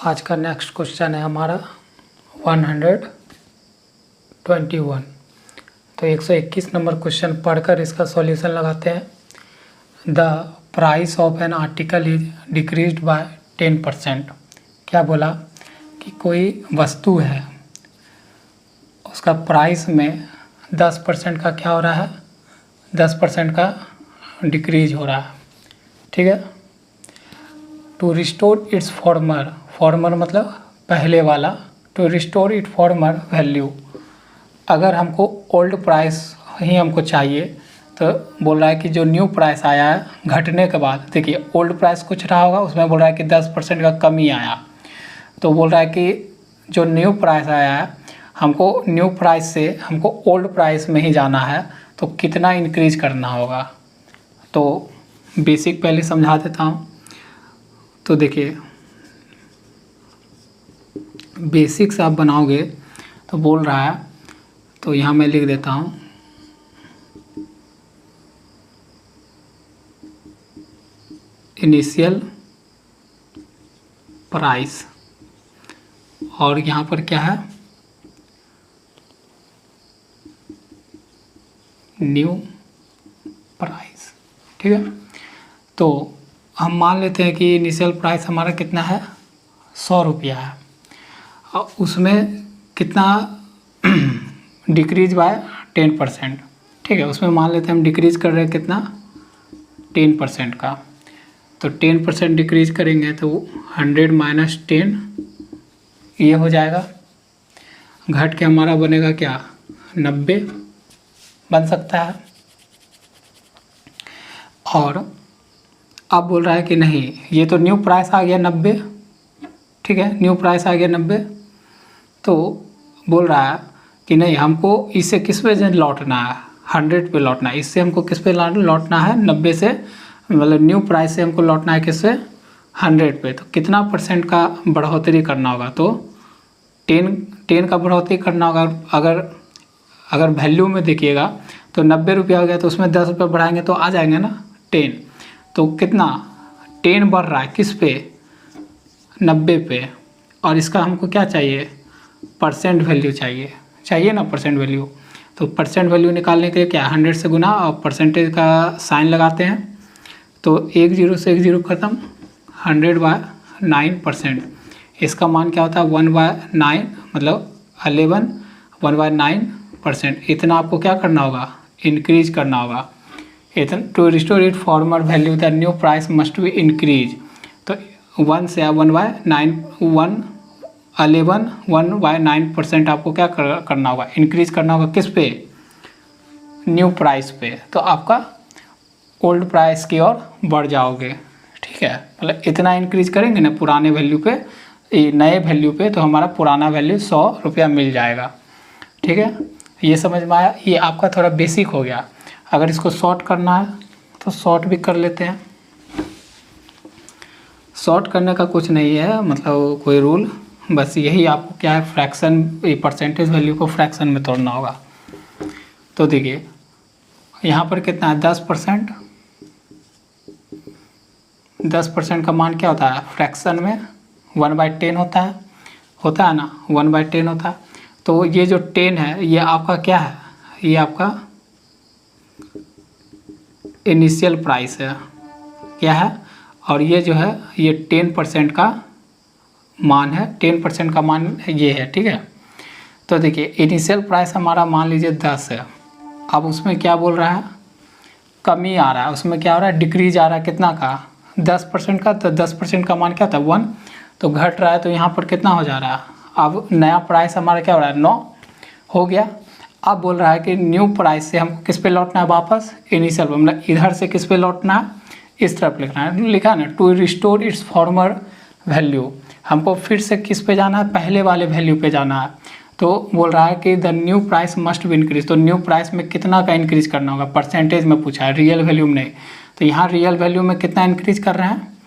आज का next question है हमारा 121। तो 121 नंबर क्वेश्चन पढ़कर इसका सॉल्यूशन लगाते हैं। The price of an article is decreased bye 10%। क्या बोला कि कोई वस्तु है, उसका प्राइस में 10% का क्या हो रहा है, 10% का डिक्रीज हो रहा है। ठीक है। टू रिस्टोर इट्स फॉर्मर मतलब पहले वाला, to restore it former value. अगर हमको ओल्ड प्राइस ही हमको चाहिए तो बोल रहा है कि जो न्यू प्राइस आया है घटने के बाद, देखिए ओल्ड प्राइस कुछ रहा होगा, उसमें बोल रहा है कि 10% का कमी आया। तो बोल रहा है कि जो न्यू प्राइस आया है, हमको न्यू प्राइस से हमको ओल्ड प्राइस में ही जाना है, तो कितना इंक्रीज करना होगा। तो बेसिक पहले समझा देता हूँ। तो देखिए बेसिक्स आप बनाओगे तो बोल रहा है, तो यहाँ मैं लिख देता हूँ इनिशियल प्राइस, और यहाँ पर क्या है न्यू प्राइस। ठीक है। तो हम मान लेते हैं कि इनिशियल प्राइस हमारा कितना है, 100 रुपया है, और उसमें कितना डिक्रीज बाय 10%। ठीक है। उसमें मान लेते हैं हम डिक्रीज कर रहे हैं कितना, 10% का। तो 10% डिक्रीज करेंगे तो 100 माइनस 10 ये हो जाएगा, घट के हमारा बनेगा क्या 90 बन सकता है। और अब बोल रहा है कि नहीं, ये तो न्यू प्राइस आ गया 90। ठीक है, न्यू प्राइस आ गया 90। तो बोल रहा है कि नहीं, हमको इसे किस पे लौटना है, 100 पे लौटना है। इससे हमको किस पे लौटना है, 90 से, मतलब न्यू प्राइस से हमको लौटना है किससे, 100 पे। तो कितना % का बढ़ोतरी करना होगा, तो 10 का बढ़ोतरी करना होगा। अगर वैल्यू में देखिएगा तो 90 रुपया हो गया, तो उसमें 10 रुपये बढ़ाएंगे तो आ जाएंगे ना 10। तो कितना 10 बढ़ रहा है किस पे, 90 पे। और इसका हमको क्या चाहिए, परसेंट वैल्यू चाहिए ना, परसेंट वैल्यू। तो परसेंट वैल्यू निकालने के लिए क्या 100 से गुना और परसेंटेज का साइन लगाते हैं। तो 1 0 से 1 0 खत्म, 100/9%। इसका मान क्या होता है 1/9, मतलब 11 1/9%। इतना आपको क्या करना होगा, इंक्रीज करना होगा। इतना to restore it former value the new price must be increase. तो 1 से 1/9% आपको क्या करना होगा, इंक्रीज करना होगा किस पे, न्यू प्राइस पे। तो आपका ओल्ड प्राइस की ओर बढ़ जाओगे। ठीक है, मतलब इतना इंक्रीज करेंगे ना पुराने वैल्यू पे, नए वैल्यू पे, तो हमारा पुराना वैल्यू 100 रुपया मिल जाएगा। ठीक है, ये समझ में आया। ये आपका थोड़ा बेसिक हो गया। अगर इसको शॉर्ट करना है तो शॉर्ट भी कर लेते हैं। शॉर्ट करने का कुछ नहीं है, मतलब कोई रूल, बस यही आपको क्या है, फ्रैक्शन, परसेंटेज वैल्यू को फ्रैक्शन में तोड़ना होगा। तो देखिए यहाँ पर कितना है 10%। 10% का मान क्या होता है, फ्रैक्शन में 1/10 होता है ना, 1/10 होता है। तो ये जो 10 है ये आपका क्या है, ये आपका इनिशियल प्राइस है, क्या है, और ये जो है ये 10% का मान है, 10% का मान ये है। ठीक है। तो देखिए इनिशियल प्राइस हमारा मान लीजिए 10 है। अब उसमें क्या बोल रहा है, कमी आ रहा है, उसमें क्या हो रहा है, डिक्रीज आ रहा है कितना का, 10% का। तो 10% का मान क्या था 1, तो घट रहा है, तो यहाँ पर कितना हो जा रहा है, अब नया प्राइस हमारा क्या हो रहा है 9 हो गया। अब बोल रहा है कि न्यू प्राइस से हमको किस पे लौटना है वापस, इनिशियल, मतलब इधर से किस पे लौटना है, इस तरफ लिखा ना, to restore its former value. हमको फिर से किस पे जाना है, पहले वाले वैल्यू पे जाना है। तो बोल रहा है कि the new price must be increase. तो न्यू प्राइस में कितना का इंक्रीज करना होगा, परसेंटेज में पूछा है, रियल वैल्यू में नहीं। तो यहाँ रियल वैल्यू में कितना इंक्रीज कर रहे हैं,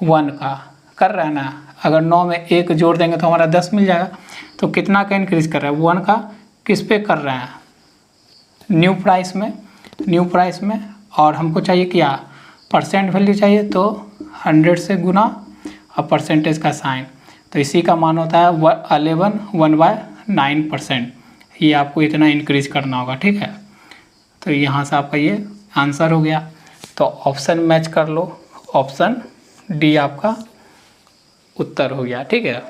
1 का कर रहे हैं ना। अगर 9 में 1 जोड़ देंगे तो हमारा 10 मिल जाएगा। तो कितना का इंक्रीज कर रहे हैं, 1 का किस पे कर रहे हैं, न्यू प्राइस में। और हमको चाहिए क्या, परसेंट वैल्यू चाहिए, तो 100 से गुना और परसेंटेज का साइन। तो इसी का मान होता है 1/9%। ये आपको इतना इंक्रीज करना होगा, ठीक है। तो यहाँ से आपका ये आंसर हो गया। तो ऑप्शन मैच कर लो, ऑप्शन डी आपका उत्तर हो गया, ठीक है।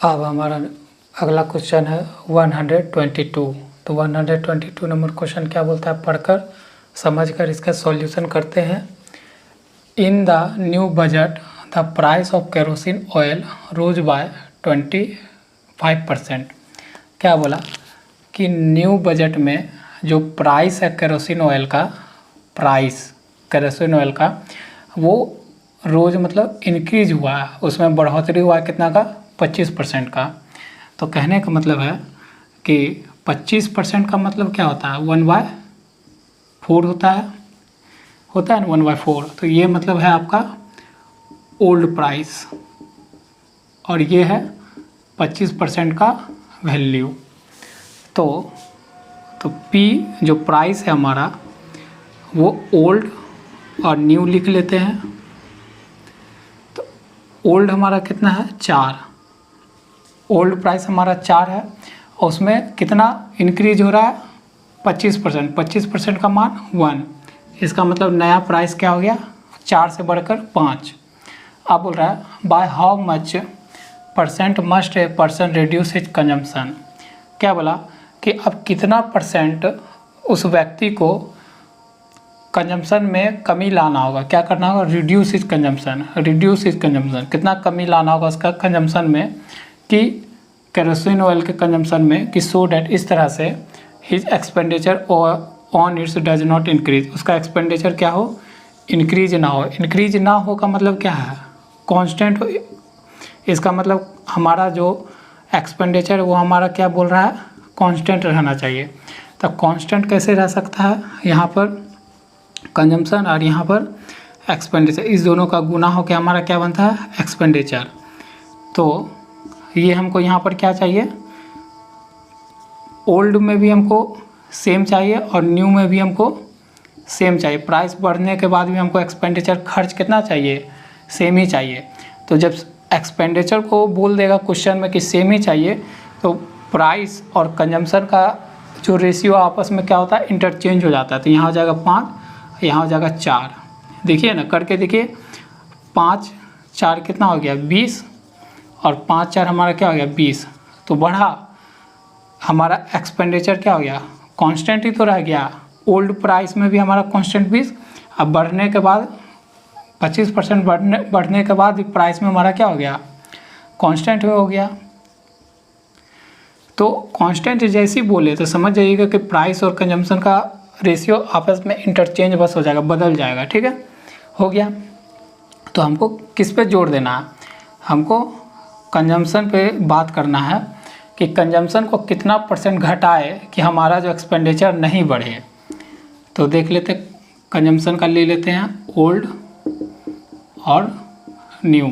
अब हमारा अगला क्वेश्चन है 122। तो 122 नंबर क्वेश्चन क्या बोलता है, पढ़कर समझकर इसका सॉल्यूशन करते हैं। In the new budget the price of kerosene oil rose by 25%। क्या बोला कि न्यू बजट में जो प्राइस है केरोसिन ऑयल का, प्राइस केरोसिन ऑयल का वो रोज़ मतलब इंक्रीज हुआ है, उसमें बढ़ोतरी हुआ है कितना का, 25% का। तो कहने का मतलब है कि 25% का मतलब क्या होता है, 1/4 होता है ना 1/4। तो ये मतलब है आपका ओल्ड प्राइस और ये है 25% का वैल्यू। तो P जो प्राइस है हमारा वो ओल्ड और न्यू लिख लेते हैं। तो ओल्ड हमारा कितना है, 4। ओल्ड प्राइस हमारा 4 है और उसमें कितना इंक्रीज हो रहा है, 25%। 25% का मान 1। इसका मतलब नया प्राइस क्या हो गया, 4 से बढ़कर 5। अब बोल रहा है by how much % must a person reduce his consumption. क्या बोला कि अब कितना % उस व्यक्ति को कंजम्पशन में कमी लाना होगा, क्या करना होगा, reduce his consumption. Reduce his consumption कितना कमी लाना होगा उसका कंजम्पशन में, कि केरोसिन ऑयल के कंजम्पशन में, कि सो डैट इस तरह से his expenditure on it's does not increase, उसका एक्सपेंडिचर क्या हो, इंक्रीज ना हो। इंक्रीज ना हो का मतलब क्या है, कांस्टेंट हो। इसका मतलब हमारा जो एक्सपेंडिचर वो हमारा क्या बोल रहा है, कांस्टेंट रहना चाहिए। तो कांस्टेंट कैसे रह सकता है, यहाँ पर कंजम्पशन और यहाँ पर एक्सपेंडिचर, इस दोनों का गुना होकर हमारा क्या बनता है, एक्सपेंडिचर। तो ये हमको यहाँ पर क्या चाहिए, ओल्ड में भी हमको सेम चाहिए और न्यू में भी हमको सेम चाहिए। प्राइस बढ़ने के बाद भी हमको एक्सपेंडिचर खर्च कितना चाहिए, सेम ही चाहिए। तो जब एक्सपेंडिचर को बोल देगा क्वेश्चन में कि सेम ही चाहिए, तो प्राइस और कंजम्पशन का जो रेशियो आपस में क्या होता है, इंटरचेंज हो जाता है। तो यहाँ हो जाएगा 5, यहाँ हो जाएगा 4। देखिए ना, करके देखिए, 5 4 कितना हो गया, 20, और 5 4 हमारा क्या हो गया, 20। तो बढ़ा हमारा एक्सपेंडिचर क्या हो गया, कांस्टेंट ही तो रह गया। ओल्ड प्राइस में भी हमारा कांस्टेंट 20, अब बढ़ने के बाद 25% बढ़ने के बाद प्राइस में हमारा क्या हो गया, कांस्टेंट हो गया। तो कांस्टेंट जैसे ही बोले तो समझ जाइएगा कि प्राइस और कंजम्पशन का रेशियो आपस में इंटरचेंज बस हो जाएगा, बदल जाएगा, ठीक है, हो गया। तो हमको किस पे जोड़ देना है, हमको कंजम्पशन पे बात करना है कि कंजम्पशन को कितना % घटाए कि हमारा जो एक्सपेंडिचर नहीं बढ़े। तो देख लेते, कंजम्पशन का ले लेते हैं ओल्ड और न्यू।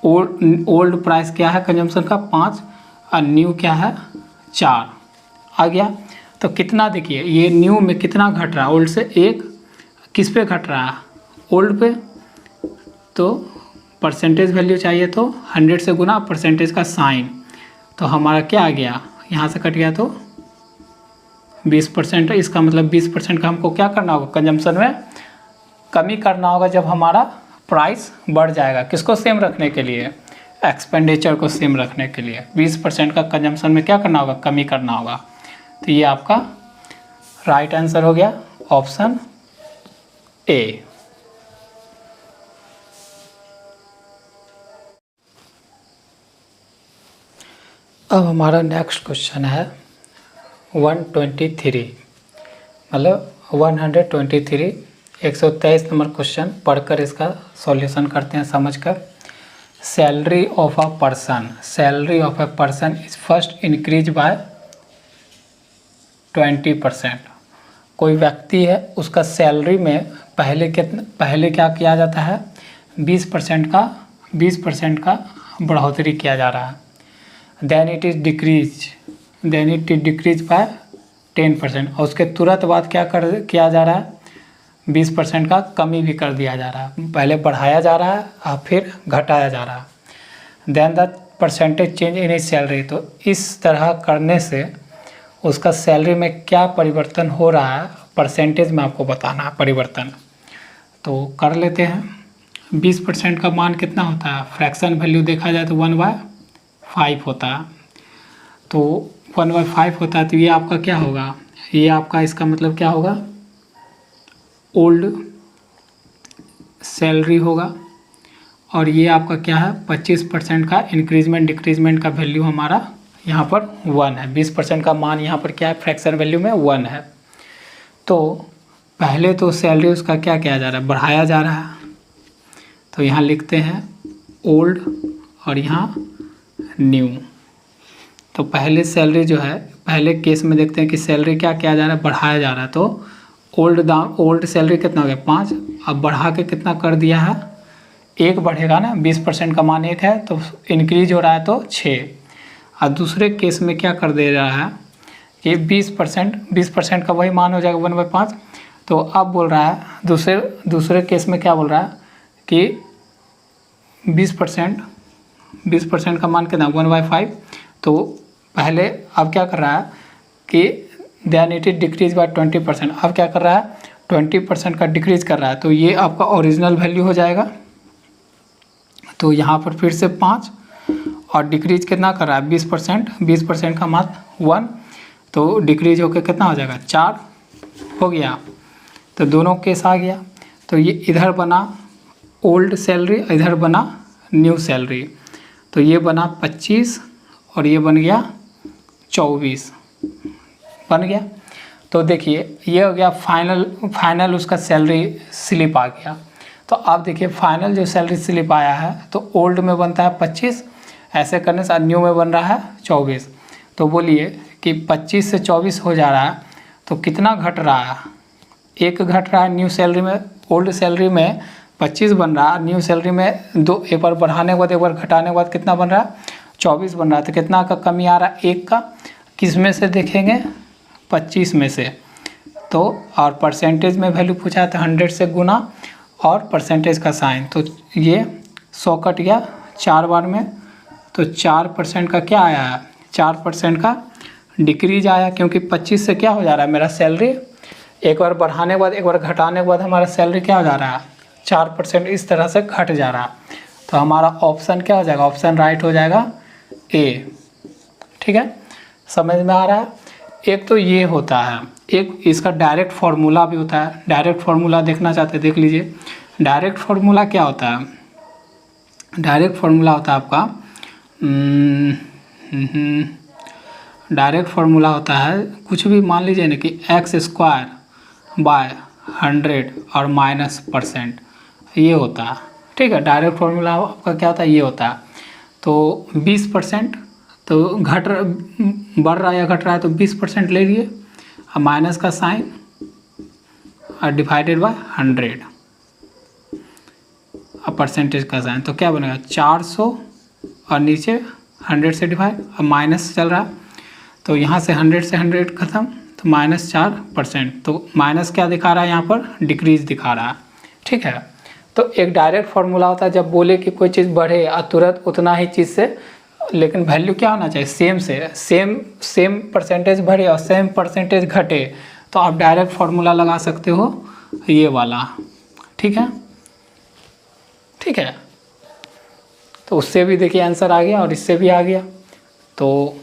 ओल्ड प्राइस क्या है कंजम्पशन का, 5, और न्यू क्या है, 4 आ गया। तो कितना देखिए, ये न्यू में कितना घट रहा है, ओल्ड से 1, किस पे घट रहा है, ओल्ड पे। तो परसेंटेज वैल्यू चाहिए तो 100 से गुना परसेंटेज का साइन, तो हमारा क्या आ गया, यहाँ से कट गया तो 20%। इसका मतलब 20% का हमको क्या करना होगा, कंजम्पशन में कमी करना होगा जब हमारा प्राइस बढ़ जाएगा। किसको सेम रखने के लिए, एक्सपेंडिचर को सेम रखने के लिए 20% का कंजम्पशन में क्या करना होगा, कमी करना होगा। तो ये आपका राइट आंसर हो गया, ऑप्शन ए। अब हमारा नेक्स्ट क्वेश्चन है 123, मतलब 123, 123 नंबर क्वेश्चन पढ़कर इसका सॉल्यूशन करते हैं समझकर। Salary of a person, salary of a person is first increase by 20%। कोई व्यक्ति है, उसका सैलरी में पहले क्या किया जाता है, 20% का बढ़ोतरी किया जा रहा है। Then it is decrease by 10%, और उसके तुरंत बाद किया जा रहा है, 20% का कमी भी कर दिया जा रहा है, पहले बढ़ाया जा रहा है और फिर घटाया जा रहा है। Then the percentage change in salary, तो इस तरह करने से उसका सैलरी में क्या परिवर्तन हो रहा है परसेंटेज में आपको बताना है परिवर्तन। तो कर लेते हैं। 20% का मान कितना होता है, फ्रैक्शन वैल्यू देखा जाए तो 1/5 होता है। तो 1/5 होता है, तो ये आपका क्या होगा, ये आपका इसका मतलब क्या होगा, ओल्ड सैलरी होगा। और ये आपका क्या है, 25% का इंक्रीजमेंट डिक्रीजमेंट का वैल्यू हमारा यहाँ पर 1 है। 20% का मान यहाँ पर क्या है, फ्रैक्शन वैल्यू में 1 है। तो पहले तो सैलरी उसका क्या किया जा रहा है, बढ़ाया जा रहा है। तो यहाँ लिखते हैं ओल्ड और यहाँ न्यू। तो पहले सैलरी जो है, पहले केस में देखते हैं कि सैलरी क्या किया जा रहा है, बढ़ाया जा रहा है। तो ओल्ड सैलरी कितना हो गया 5, अब बढ़ा के कितना कर दिया है, 1 बढ़ेगा ना, 20% का मान 1 है तो इंक्रीज हो रहा है तो 6। और दूसरे केस में क्या कर दे रहा है कि 20% का वही मान हो जाएगा 1/5। तो अब बोल रहा है दूसरे केस में क्या बोल रहा है कि 20% का मान कितना 1/5। तो पहले अब क्या कर रहा है कि then it is decrease by 20%। अब क्या कर रहा है, 20% का डिक्रीज कर रहा है। तो ये आपका ओरिजिनल वैल्यू हो जाएगा। तो यहाँ पर फिर से 5 और डिक्रीज कितना कर रहा है 20% का मान 1, तो डिक्रीज होकर कितना हो जाएगा 4 हो गया। तो दोनों केस आ गया। तो ये इधर बना ओल्ड सैलरी, इधर बना न्यू सैलरी। तो ये बना 25 और ये बन गया 24 बन गया। तो देखिए ये हो गया फाइनल उसका सैलरी स्लिप आ गया। तो आप देखिए फाइनल जो सैलरी स्लिप आया है तो ओल्ड में बनता है 25, ऐसे करने से न्यू में बन रहा है 24। तो बोलिए कि 25 से 24 हो जा रहा है तो कितना घट रहा है, 1 घट रहा है न्यू सैलरी में। ओल्ड सैलरी में 25 बन रहा है, न्यू सैलरी में 2, एक बार बढ़ाने के बाद एक बार घटाने के बाद कितना बन रहा है 24 बन रहा है। तो कितना का कमी आ रहा है 1 का, किस में से देखेंगे 25 में से। तो और परसेंटेज में वैल्यू पूछा है तो 100 से गुना और परसेंटेज का साइन। तो ये 100 कट गया 4 बार में, तो 4% का क्या आया है, 4% का डिक्रीज आया। क्योंकि 25 से क्या हो जा रहा है मेरा सैलरी, एक बार बढ़ाने के बाद एक बार घटाने के बाद हमारा सैलरी क्या हो जा रहा है 4% इस तरह से घट जा रहा है। तो हमारा ऑप्शन क्या हो जाएगा, ऑप्शन राइट हो जाएगा ए। ठीक है, समझ में आ रहा है। एक तो ये होता है, एक इसका डायरेक्ट फार्मूला भी होता है। डायरेक्ट फार्मूला देखना चाहते हैं देख लीजिए। डायरेक्ट फार्मूला क्या होता है, डायरेक्ट फार्मूला होता है आपका डायरेक्ट फार्मूला होता है कुछ भी मान लीजिए ना कि x² बाय 100 और -%, ये होता है। ठीक है, डायरेक्ट फार्मूला आपका क्या होता है, ये होता है। तो 20% तो बढ़ रहा है या घट रहा है तो 20% ले लिए और माइनस का साइन और डिवाइडेड बाय 100 और परसेंटेज का साइन। तो क्या बनेगा 400 और नीचे 100 से डिवाइड और माइनस चल रहा है। तो यहाँ से 100 से 100 खत्म, तो -4%। तो माइनस क्या दिखा रहा है यहाँ पर, डिक्रीज दिखा रहा है। ठीक है, तो एक डायरेक्ट फार्मूला होता है जब बोले कि कोई चीज़ बढ़े और तुरंत उतना ही चीज़ से, लेकिन वैल्यू क्या होना चाहिए सेम से, सेम परसेंटेज बढ़े और सेम परसेंटेज घटे, तो आप डायरेक्ट फार्मूला लगा सकते हो ये वाला। ठीक है, ठीक है, तो उससे भी देखिए आंसर आ गया और इससे भी आ गया। तो